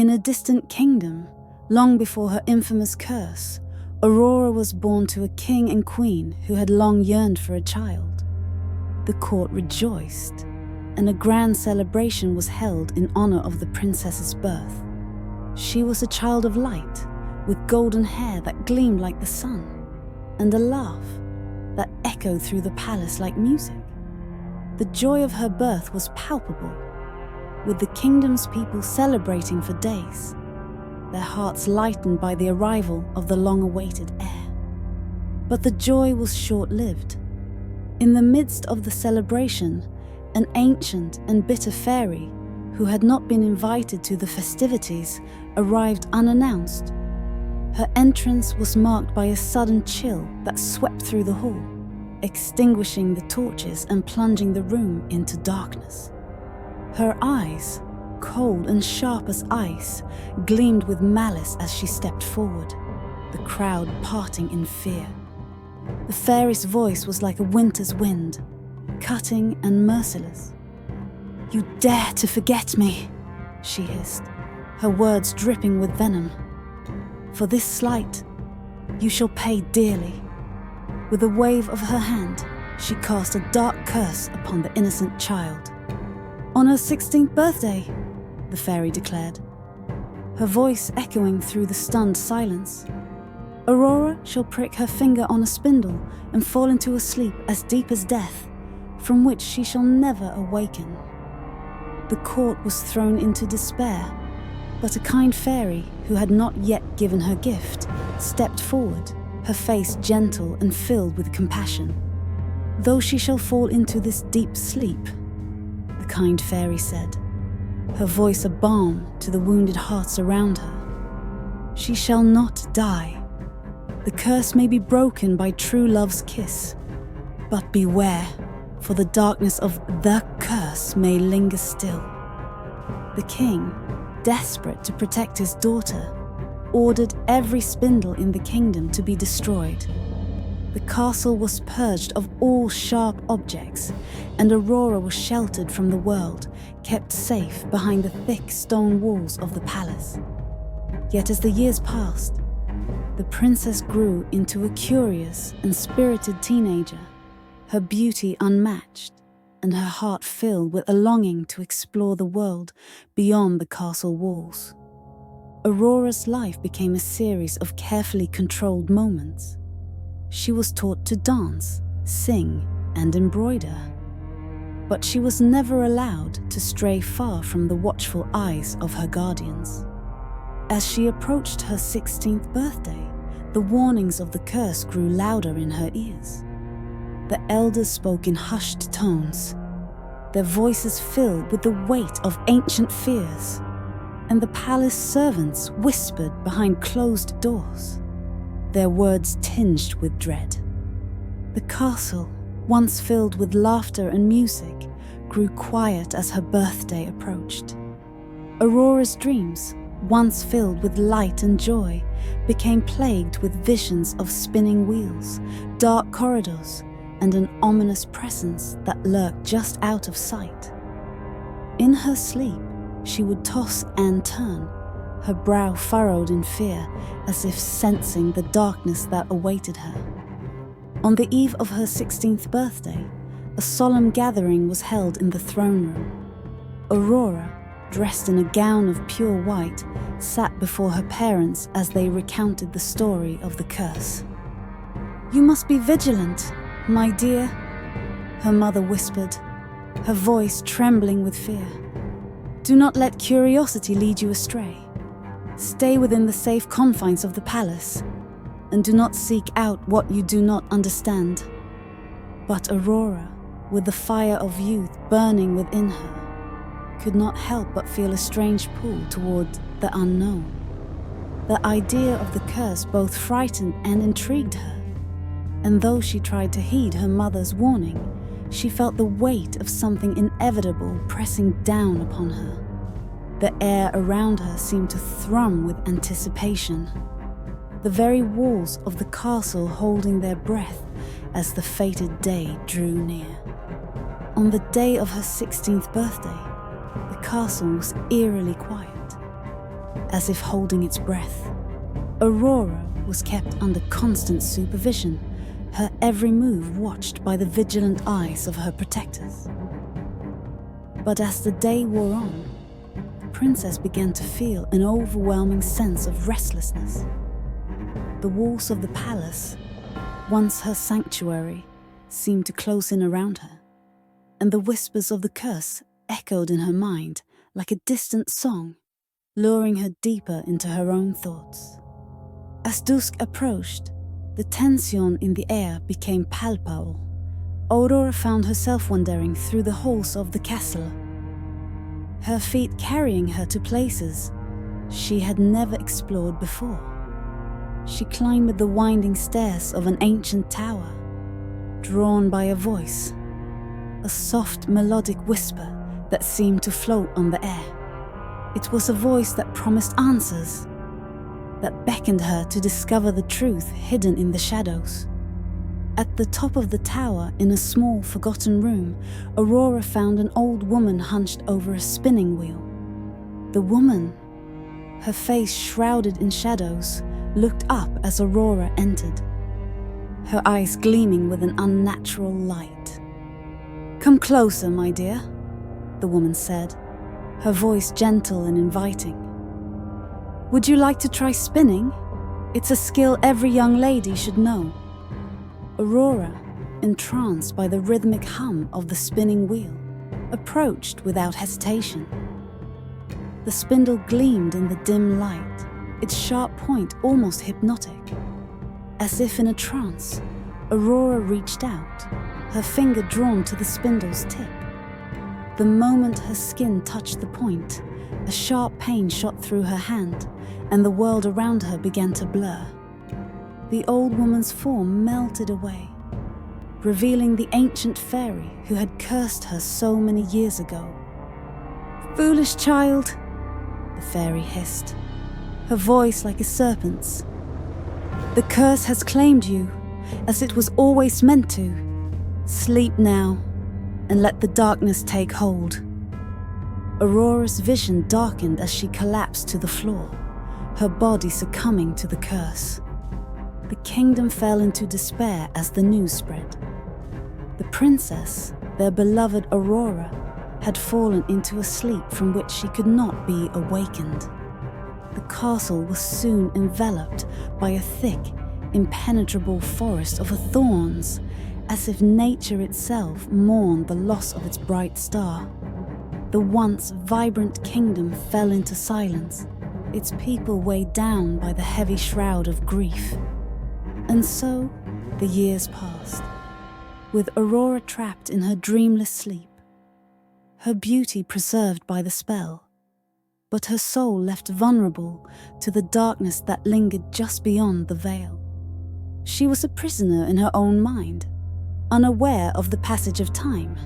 In a distant kingdom, long before her infamous curse, Aurora was born to a king and queen who had long yearned for a child. The court rejoiced, and a grand celebration was held in honor of the princess's birth. She was a child of light, with golden hair that gleamed like the sun, and a laugh that echoed through the palace like music. The joy of her birth was palpable, with the kingdom's people celebrating for days, their hearts lightened by the arrival of the long-awaited heir. But the joy was short-lived. In the midst of the celebration, an ancient and bitter fairy, who had not been invited to the festivities, arrived unannounced. Her entrance was marked by a sudden chill that swept through the hall, extinguishing the torches and plunging the room into darkness. Her eyes, cold and sharp as ice, gleamed with malice as she stepped forward, the crowd parting in fear. The fairy's voice was like a winter's wind, cutting and merciless. "You dare to forget me," she hissed, her words dripping with venom. "For this slight, you shall pay dearly." With a wave of her hand, she cast a dark curse upon the innocent child. "On her 16th birthday," the fairy declared, her voice echoing through the stunned silence, "Aurora shall prick her finger on a spindle and fall into a sleep as deep as death, from which she shall never awaken." The court was thrown into despair, but a kind fairy, who had not yet given her gift, stepped forward, her face gentle and filled with compassion. "Though she shall fall into this deep sleep," the kind fairy said, her voice a balm to the wounded hearts around her, "she shall not die. The curse may be broken by true love's kiss, but beware, for the darkness of the curse may linger still." The king, desperate to protect his daughter, ordered every spindle in the kingdom to be destroyed. The castle was purged of all sharp objects, and Aurora was sheltered from the world, kept safe behind the thick stone walls of the palace. Yet as the years passed, the princess grew into a curious and spirited teenager, her beauty unmatched, and her heart filled with a longing to explore the world beyond the castle walls. Aurora's life became a series of carefully controlled moments. She was taught to dance, sing, and embroider. But she was never allowed to stray far from the watchful eyes of her guardians. As she approached her 16th birthday, the warnings of the curse grew louder in her ears. The elders spoke in hushed tones, their voices filled with the weight of ancient fears, and the palace servants whispered behind closed doors, their words tinged with dread. The castle, once filled with laughter and music, grew quiet as her birthday approached. Aurora's dreams, once filled with light and joy, became plagued with visions of spinning wheels, dark corridors, and an ominous presence that lurked just out of sight. In her sleep, she would toss and turn, her brow furrowed in fear, as if sensing the darkness that awaited her. On the eve of her 16th birthday, a solemn gathering was held in the throne room. Aurora, dressed in a gown of pure white, sat before her parents as they recounted the story of the curse. "You must be vigilant, my dear," her mother whispered, her voice trembling with fear. "Do not let curiosity lead you astray. Stay within the safe confines of the palace, and do not seek out what you do not understand." But Aurora, with the fire of youth burning within her, could not help but feel a strange pull toward the unknown. The idea of the curse both frightened and intrigued her, and though she tried to heed her mother's warning, she felt the weight of something inevitable pressing down upon her. The air around her seemed to thrum with anticipation, the very walls of the castle holding their breath as the fated day drew near. On the day of her 16th birthday, the castle was eerily quiet. as if holding its breath. Aurora was kept under constant supervision, her every move watched by the vigilant eyes of her protectors. But as the day wore on, the princess began to feel an overwhelming sense of restlessness. The walls of the palace, once her sanctuary, seemed to close in around her, and the whispers of the curse echoed in her mind like a distant song, luring her deeper into her own thoughts. As dusk approached, the tension in the air became palpable. Aurora found herself wandering through the halls of the castle, her feet carrying her to places she had never explored before. She climbed the winding stairs of an ancient tower, drawn by a voice, a soft melodic whisper that seemed to float on the air. It was a voice that promised answers, that beckoned her to discover the truth hidden in the shadows. At the top of the tower, in a small, forgotten room, Aurora found an old woman hunched over a spinning wheel. The woman, her face shrouded in shadows, looked up as Aurora entered, her eyes gleaming with an unnatural light. "Come closer, my dear," the woman said, her voice gentle and inviting. "Would you like to try spinning? It's a skill every young lady should know." Aurora, entranced by the rhythmic hum of the spinning wheel, approached without hesitation. The spindle gleamed in the dim light, its sharp point almost hypnotic. As if in a trance, Aurora reached out, her finger drawn to the spindle's tip. The moment her skin touched the point, a sharp pain shot through her hand, and the world around her began to blur. The old woman's form melted away, revealing the ancient fairy who had cursed her so many years ago. "Foolish child," the fairy hissed, her voice like a serpent's. "The curse has claimed you, as it was always meant to. Sleep now, and let the darkness take hold." Aurora's vision darkened as she collapsed to the floor, her body succumbing to the curse. The kingdom fell into despair as the news spread. The princess, their beloved Aurora, had fallen into a sleep from which she could not be awakened. The castle was soon enveloped by a thick, impenetrable forest of thorns, as if nature itself mourned the loss of its bright star. The once vibrant kingdom fell into silence, its people weighed down by the heavy shroud of grief. And so the years passed, with Aurora trapped in her dreamless sleep, her beauty preserved by the spell, but her soul left vulnerable to the darkness that lingered just beyond the veil. She was a prisoner in her own mind, unaware of the passage of time,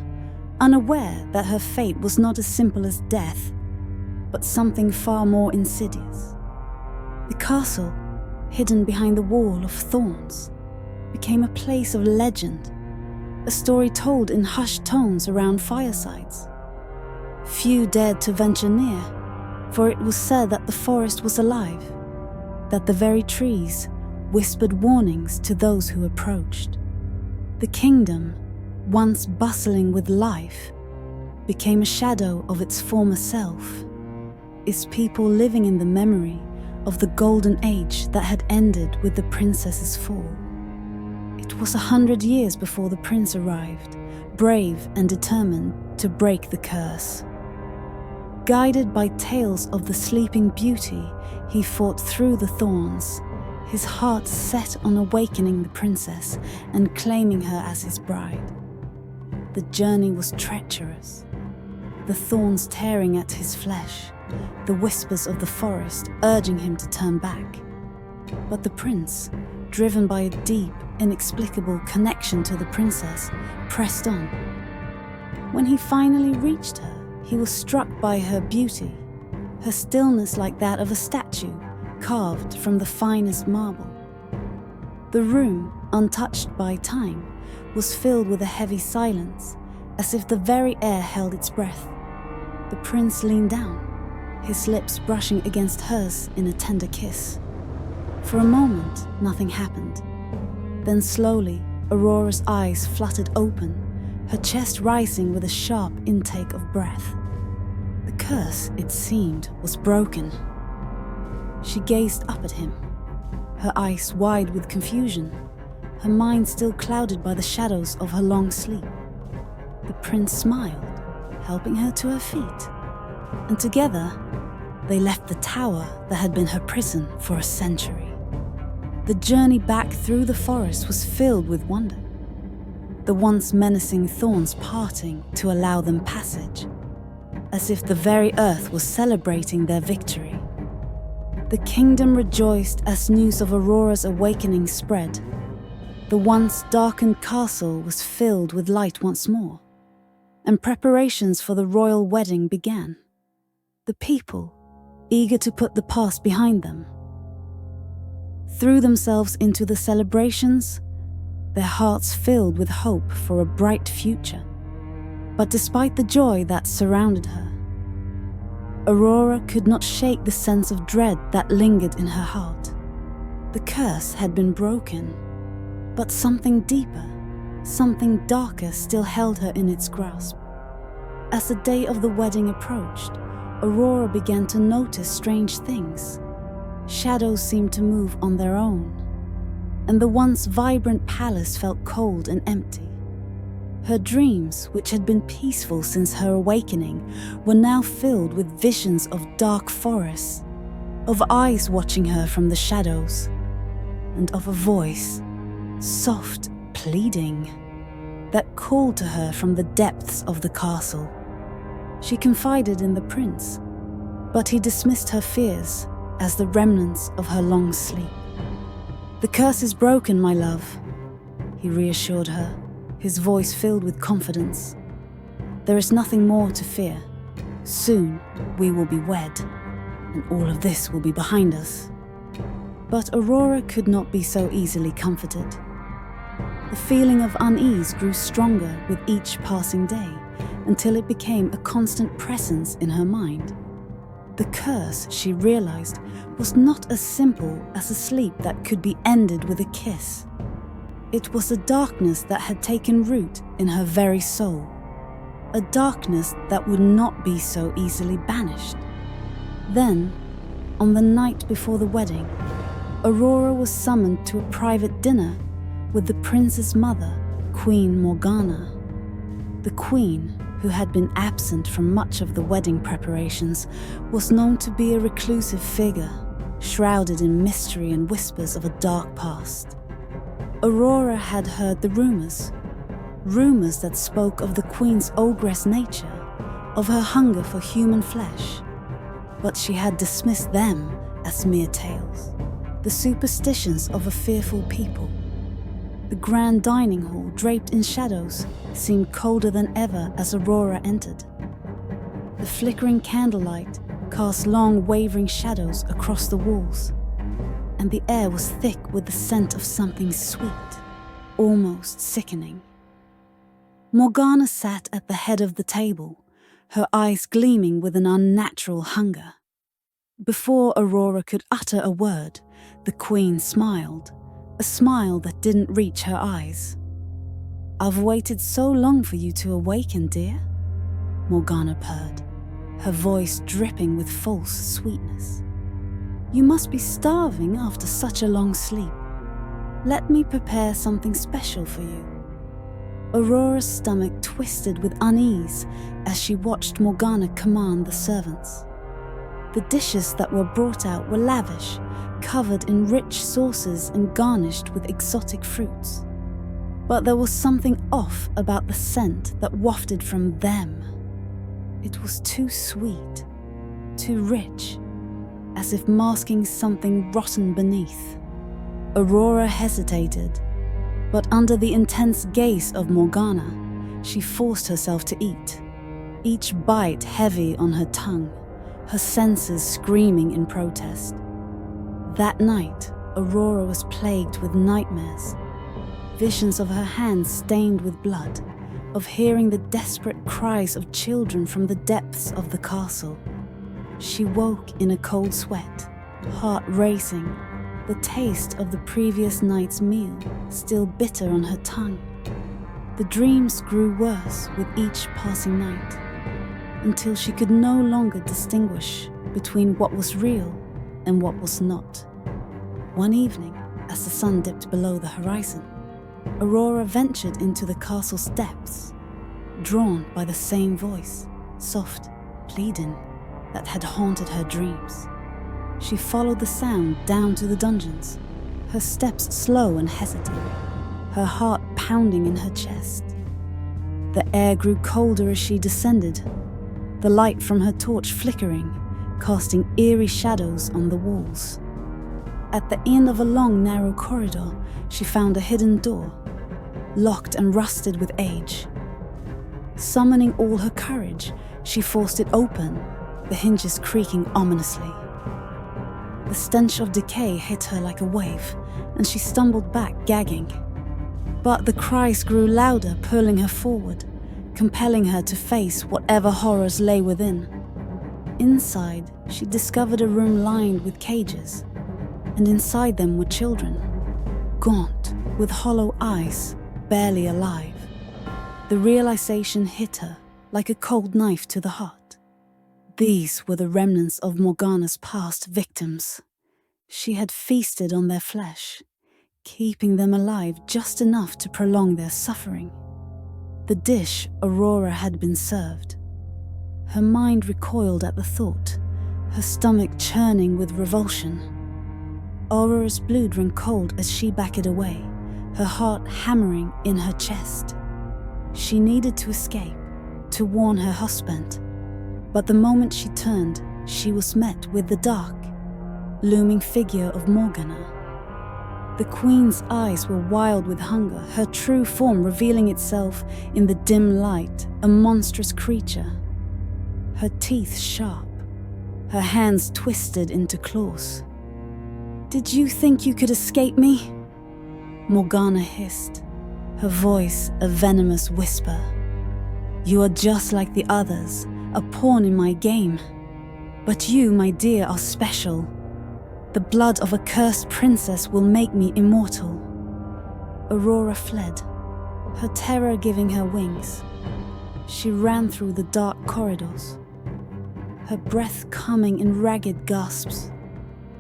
unaware that her fate was not as simple as death, but something far more insidious. The castle, hidden behind the wall of thorns, became a place of legend, a story told in hushed tones around firesides. Few dared to venture near, for it was said that the forest was alive, that the very trees whispered warnings to those who approached. The kingdom, once bustling with life, became a shadow of its former self, its people living in the memory of the golden age that had ended with the princess's fall. It was 100 years before the prince arrived, brave and determined to break the curse. Guided by tales of the sleeping beauty, he fought through the thorns, his heart set on awakening the princess and claiming her as his bride. The journey was treacherous, the thorns tearing at his flesh, the whispers of the forest urging him to turn back. But the prince, driven by a deep, inexplicable connection to the princess, pressed on. When he finally reached her, he was struck by her beauty, her stillness like that of a statue carved from the finest marble. The room, untouched by time, was filled with a heavy silence, as if the very air held its breath. The prince leaned down, his lips brushing against hers in a tender kiss. For a moment, nothing happened. Then slowly, Aurora's eyes fluttered open, her chest rising with a sharp intake of breath. The curse, it seemed, was broken. She gazed up at him, her eyes wide with confusion, her mind still clouded by the shadows of her long sleep. The prince smiled, helping her to her feet, and together they left the tower that had been her prison for a century. The journey back through the forest was filled with wonder, the once menacing thorns parting to allow them passage, as if the very earth was celebrating their victory. The kingdom rejoiced as news of Aurora's awakening spread. The once darkened castle was filled with light once more, and preparations for the royal wedding began. The people, eager to put the past behind them, threw themselves into the celebrations, their hearts filled with hope for a bright future. But despite the joy that surrounded her, Aurora could not shake the sense of dread that lingered in her heart. The curse had been broken, but something deeper, something darker still held her in its grasp. As the day of the wedding approached, Aurora began to notice strange things. Shadows seemed to move on their own, and the once vibrant palace felt cold and empty. Her dreams, which had been peaceful since her awakening, were now filled with visions of dark forests, of eyes watching her from the shadows, and of a voice, soft, pleading, that called to her from the depths of the castle. She confided in the prince, but he dismissed her fears as the remnants of her long sleep. "The curse is broken, my love," he reassured her, his voice filled with confidence. "There is nothing more to fear. Soon we will be wed, and all of this will be behind us." But Aurora could not be so easily comforted. The feeling of unease grew stronger with each passing day, until it became a constant presence in her mind. The curse, she realized, was not as simple as a sleep that could be ended with a kiss. It was a darkness that had taken root in her very soul, a darkness that would not be so easily banished. Then, on the night before the wedding, Aurora was summoned to a private dinner with the prince's mother, Queen Morgana. The queen, who had been absent from much of the wedding preparations, was known to be a reclusive figure, shrouded in mystery and whispers of a dark past. Aurora had heard the rumors that spoke of the queen's ogress nature, of her hunger for human flesh, but she had dismissed them as mere tales, the superstitions of a fearful people. The grand dining hall, draped in shadows, seemed colder than ever as Aurora entered. The flickering candlelight cast long, wavering shadows across the walls, and the air was thick with the scent of something sweet, almost sickening. Morgana sat at the head of the table, her eyes gleaming with an unnatural hunger. Before Aurora could utter a word, the queen smiled, a smile that didn't reach her eyes. "I've waited so long for you to awaken, dear," Morgana purred, her voice dripping with false sweetness. "You must be starving after such a long sleep. Let me prepare something special for you." Aurora's stomach twisted with unease as she watched Morgana command the servants. The dishes that were brought out were lavish, covered in rich sauces and garnished with exotic fruits. But there was something off about the scent that wafted from them. It was too sweet, too rich, as if masking something rotten beneath. Aurora hesitated, but under the intense gaze of Morgana, she forced herself to eat, each bite heavy on her tongue, her senses screaming in protest. That night, Aurora was plagued with nightmares, visions of her hands stained with blood, of hearing the desperate cries of children from the depths of the castle. she woke in a cold sweat, heart racing, the taste of the previous night's meal still bitter on her tongue. The dreams grew worse with each passing night, until she could no longer distinguish between what was real and what was not. One evening, as the sun dipped below the horizon, Aurora ventured into the castle's depths, drawn by the same voice, soft, pleading, that had haunted her dreams. She followed the sound down to the dungeons, her steps slow and hesitating, her heart pounding in her chest. The air grew colder as she descended, the light from her torch flickering, casting eerie shadows on the walls. At the end of a long, narrow corridor, she found a hidden door, locked and rusted with age. Summoning all her courage, she forced it open, the hinges creaking ominously. The stench of decay hit her like a wave, and she stumbled back, gagging. But the cries grew louder, pulling her forward, compelling her to face whatever horrors lay within. Inside, she discovered a room lined with cages, and inside them were children, gaunt, with hollow eyes, barely alive. The realization hit her like a cold knife to the heart. These were the remnants of Morgana's past victims. She had feasted on their flesh, keeping them alive just enough to prolong their suffering. The dish Aurora had been served. Her mind recoiled at the thought, her stomach churning with revulsion. Aurora's blood ran cold as she backed away, her heart hammering in her chest. She needed to escape, to warn her husband. But the moment she turned, she was met with the dark, looming figure of Morgana. The queen's eyes were wild with hunger, her true form revealing itself in the dim light, a monstrous creature. Her teeth sharp, her hands twisted into claws. "Did you think you could escape me?" Morgana hissed, her voice a venomous whisper. "You are just like the others, a pawn in my game. But you, my dear, are special. The blood of a cursed princess will make me immortal." Aurora fled, her terror giving her wings. She ran through the dark corridors, her breath coming in ragged gasps.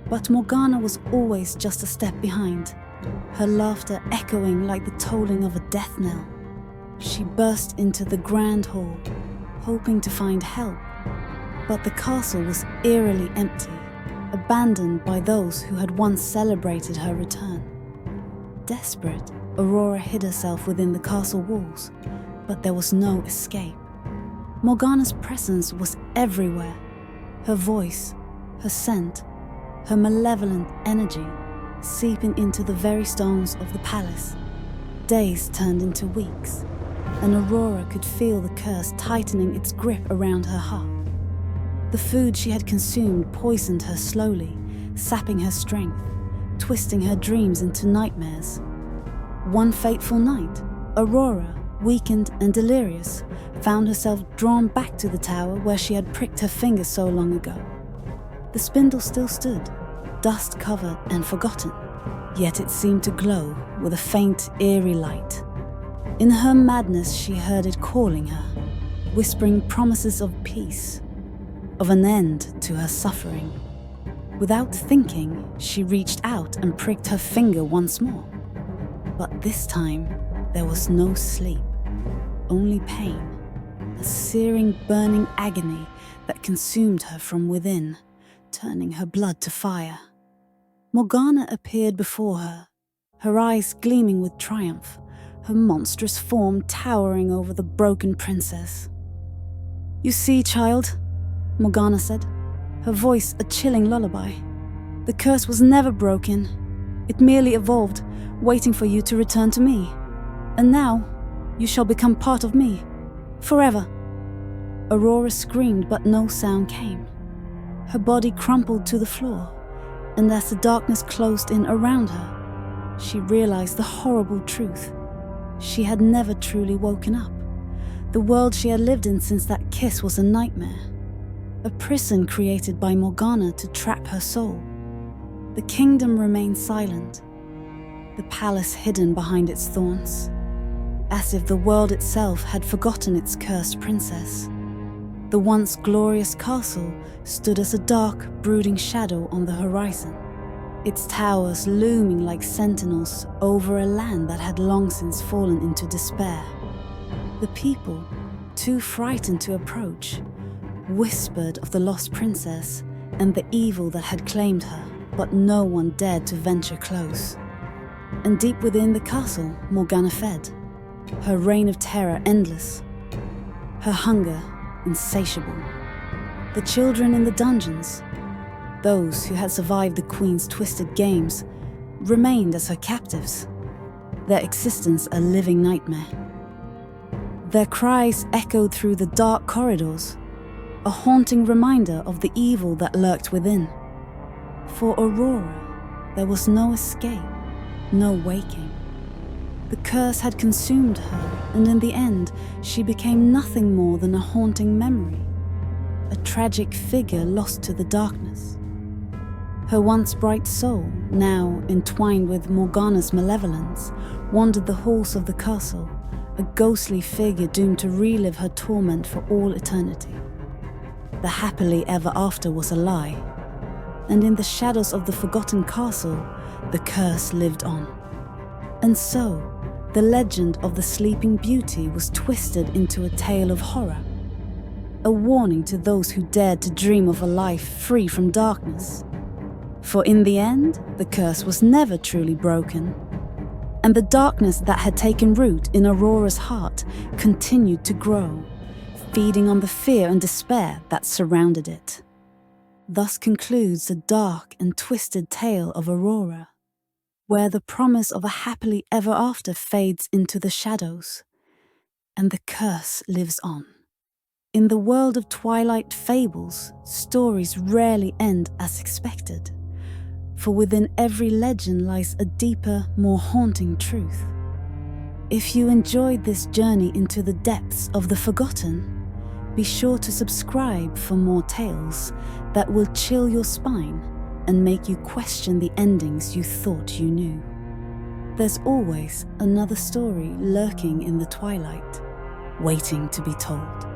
But Morgana was always just a step behind, her laughter echoing like the tolling of a death knell. She burst into the grand hall, hoping to find help, but the castle was eerily empty, abandoned by those who had once celebrated her return. Desperate, Aurora hid herself within the castle walls, but there was no escape. Morgana's presence was everywhere, her voice, her scent, her malevolent energy seeping into the very stones of the palace. Days turned into weeks, and Aurora could feel the curse tightening its grip around her heart. The food she had consumed poisoned her slowly, sapping her strength, twisting her dreams into nightmares. One fateful night, Aurora, weakened and delirious, found herself drawn back to the tower where she had pricked her finger so long ago. The spindle still stood, dust-covered and forgotten, yet it seemed to glow with a faint, eerie light. In her madness, she heard it calling her, whispering promises of peace, of an end to her suffering. Without thinking, she reached out and pricked her finger once more. But this time, there was no sleep, only pain, a searing, burning agony that consumed her from within, turning her blood to fire. Morgana appeared before her, her eyes gleaming with triumph, her monstrous form towering over the broken princess. "You see, child," Morgana said, her voice a chilling lullaby. "The curse was never broken. It merely evolved, waiting for you to return to me. And now, you shall become part of me, forever." Aurora screamed, but no sound came. Her body crumpled to the floor, and as the darkness closed in around her, she realized the horrible truth. She had never truly woken up. The world she had lived in since that kiss was a nightmare. a prison created by Morgana to trap her soul. The kingdom remained silent, the palace hidden behind its thorns, as if the world itself had forgotten its cursed princess. The once glorious castle stood as a dark, brooding shadow on the horizon, its towers looming like sentinels over a land that had long since fallen into despair. The people, too frightened to approach, whispered of the lost princess and the evil that had claimed her, but no one dared to venture close. And deep within the castle, Morgana fed, her reign of terror endless, her hunger insatiable. The children in the dungeons, those who had survived the queen's twisted games, remained as her captives, their existence a living nightmare. Their cries echoed through the dark corridors, a haunting reminder of the evil that lurked within. For Aurora, there was no escape, no waking. The curse had consumed her, and in the end, she became nothing more than a haunting memory, a tragic figure lost to the darkness. Her once bright soul, now entwined with Morgana's malevolence, wandered the halls of the castle, a ghostly figure doomed to relive her torment for all eternity. The happily ever after was a lie, and in the shadows of the forgotten castle, the curse lived on. And so, the legend of the Sleeping Beauty was twisted into a tale of horror, a warning to those who dared to dream of a life free from darkness. For in the end, the curse was never truly broken, and the darkness that had taken root in Aurora's heart continued to grow, feeding on the fear and despair that surrounded it. Thus concludes the dark and twisted tale of Aurora, where the promise of a happily ever after fades into the shadows, and the curse lives on. In the world of Twilight Fables, stories rarely end as expected, for within every legend lies a deeper, more haunting truth. If you enjoyed this journey into the depths of the forgotten, be sure to subscribe for more tales that will chill your spine and make you question the endings you thought you knew. There's always another story lurking in the twilight, waiting to be told.